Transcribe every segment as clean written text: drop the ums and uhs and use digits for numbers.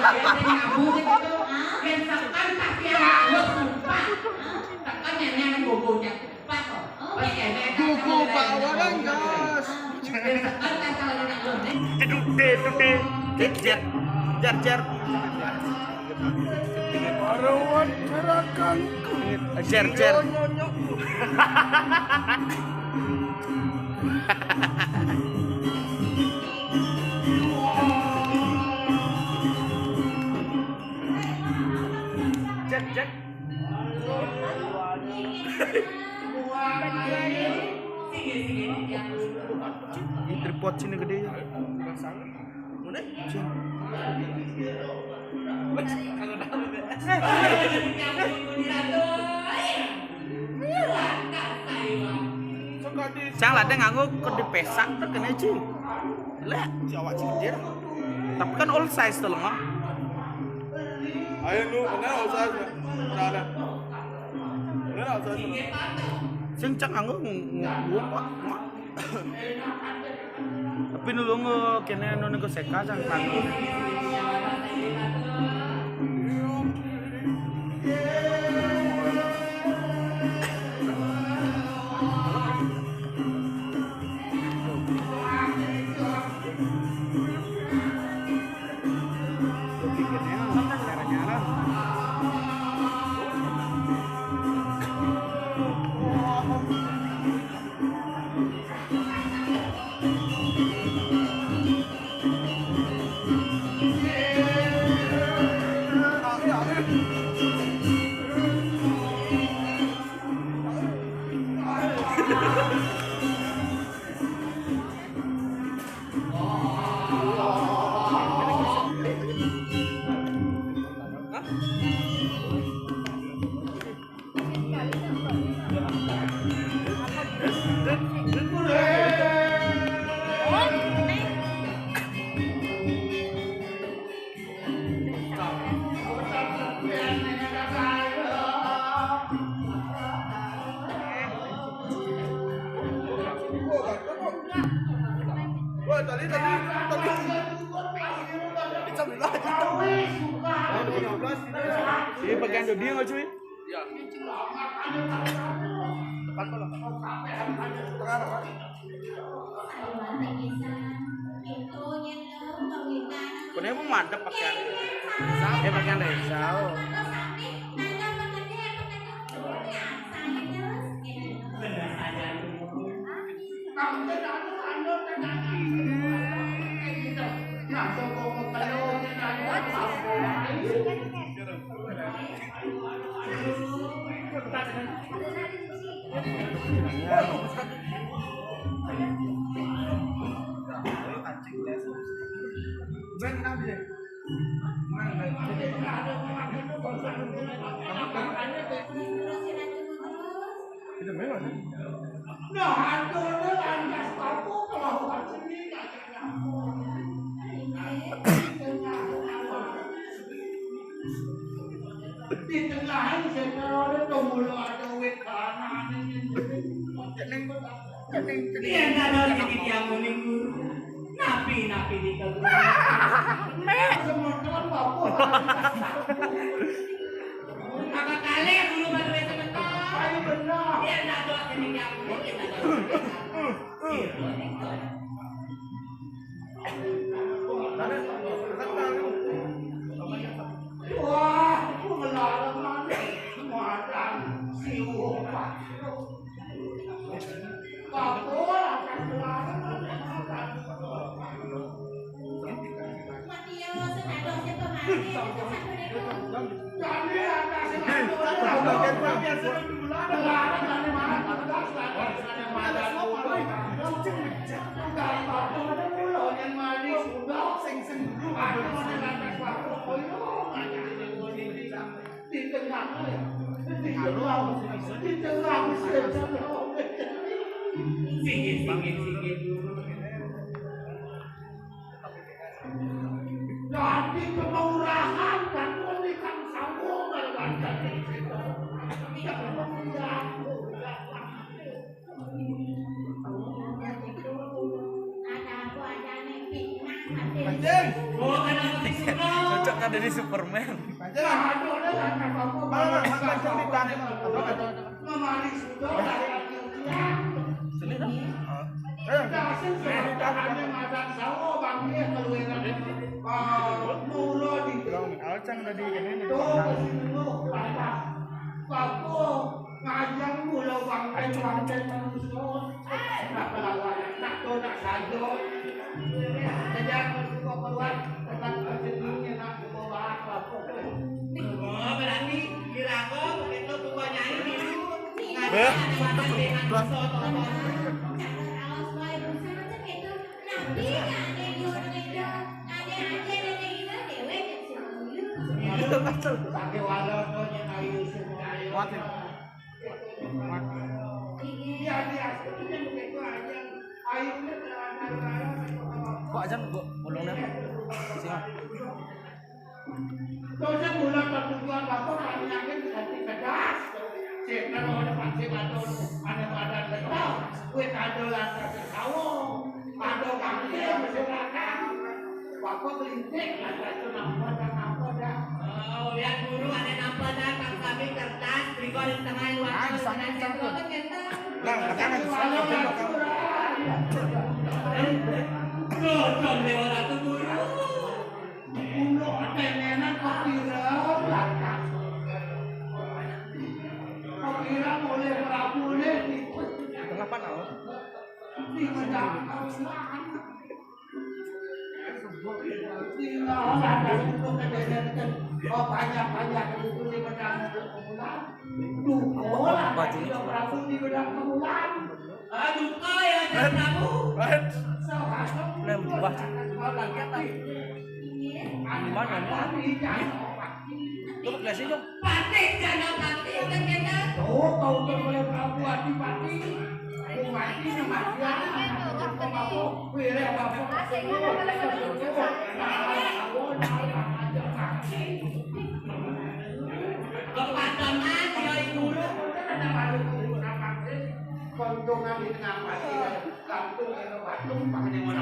kamu gitu. Yang tekan kaki yang sumpah. Tekan nenek bobonya sumpah kok. Buku bawalan gas. Yang tekan kan kalau nenek bobonya. Jeduk jar jar jar. Parawan carakanku. Jar jar. Jar jar. Ini tripod sini gede ya. Mana? Cang ladang nganggo kok dipesak tuh kena cuy. Lah, awak cidir. Tapi kan all size tuh loh. Ayo lu, benar usah. Benar. Benar usah. Sing cang nganggo nguang pak. Tapi nulu ngo kene anu ko seka cang nganggo. Tadi. Ini bagian dia nggak cuy? Iya. Tepat kalau. Kenapa mau mantep pakaian? Pakaian Reza. Di tengah sekarang itu mulu ada wet kanan ini yang ada di yang menunggu napi di kebun semuanya bapak kakak kali dulu baru sebentar ayo benar dia nak doa jadi yang wah, aku melarang makan siu pak. Kapur akan melarang makan. Kami akan jadi kemurahan dan memberikan sambungan wajah itu. Anjing, ada di Superman. Sini dong. Alcang tadi ini ngajang mula bangkai bangkai manusia nak lawan nak tu nak sajo kejar kau keluar tentang keseninya nak bawa apa berani kira kau begitu tua nyanyi dulu ngajang dengan soto sampai walau kau nyanyi semua kok aja bolong dah. Siap. Tosa bulan pertujuan bapak kami yakin hati kedas. Cekna mau ada pasti ada badan betul. Kue kado lantas tahu. Kado kami masyarakat. Bapak kelinting lantas itu nampak dah. Oh lihat guru ada nampak dah kami kertas berikut di tengah luar. Nah, katakan sesuatu Jangan lewat aku guru. Uno tenenan kopira belakang. Kopira boleh boleh di tengah panau. Di mana? Di mana? Oh banyak itu di bedang kemulan. Duko lah. Bajunya Prabu di bedang kemulan. Duko ya Prabu. Lem jubah. Gimana nih? Coba jelasin dong. Pati jangan pati kan kita. Tuh kau boleh Prabu Adipati. Mati sama dia. Kau pilih apa? Kepada mati oleh guru. Kontungan di tengah mati. Kantung itu batung pakai mana?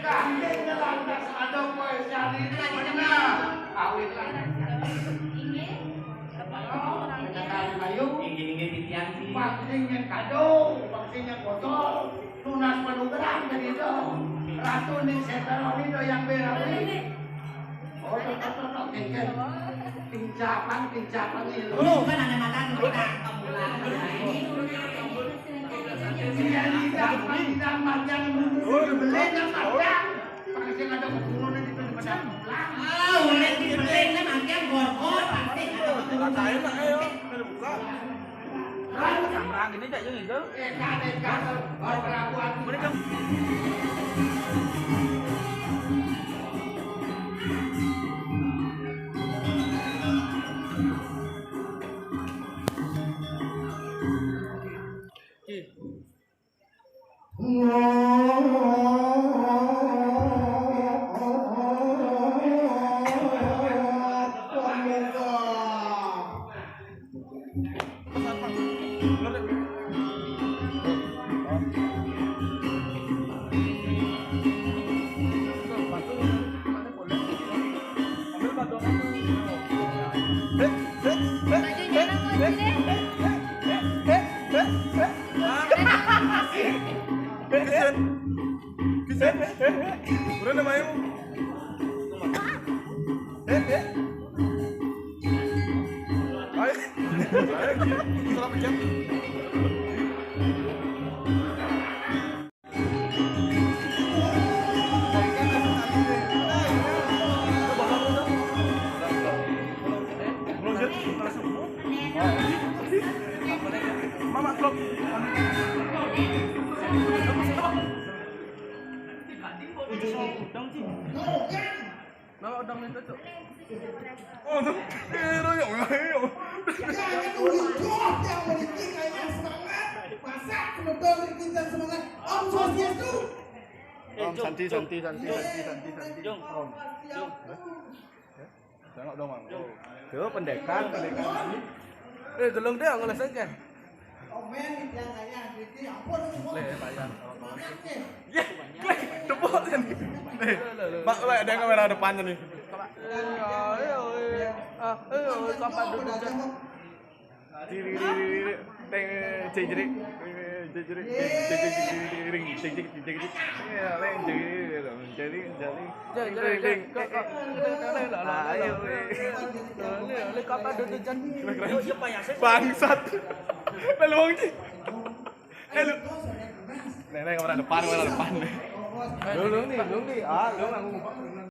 Kambing lantas ada kue cari mana? Awit lantas. Vaksinnya kado, vaksinnya botol, tunas penugaran begitu. Ratu nih setelah ini yang berawi. Oh, tetap tinggal. Pinjaman itu. Oh, kan ada makan kita. Tidak macam beli yang macam. Pakai ada keturunan itu di padang pulang. Ah, boleh dibeli kan macam gorgor pasti ada keturunan. Ayo, buka. Samrang ini tak jeung itu. Kan, Prabu Mereka Udah namanya mu? Ayo. Salah pencet. Mama klop. Nó đâm lên tới chỗ. Ồ, nó nhổ ngay rồi. Om Santi. Jung. Tengok dong, Bang. Tuh pendekan. Tolong dia ngeles aja. Omen yang nanya, ampun. Pak, lihat ada kamera depannya nih. Coba. Kapan duduk jan? Bangsat. Lalu wong iki. Lalu. Nenek kamera depan. Lu nih. Ah, lu ngomong.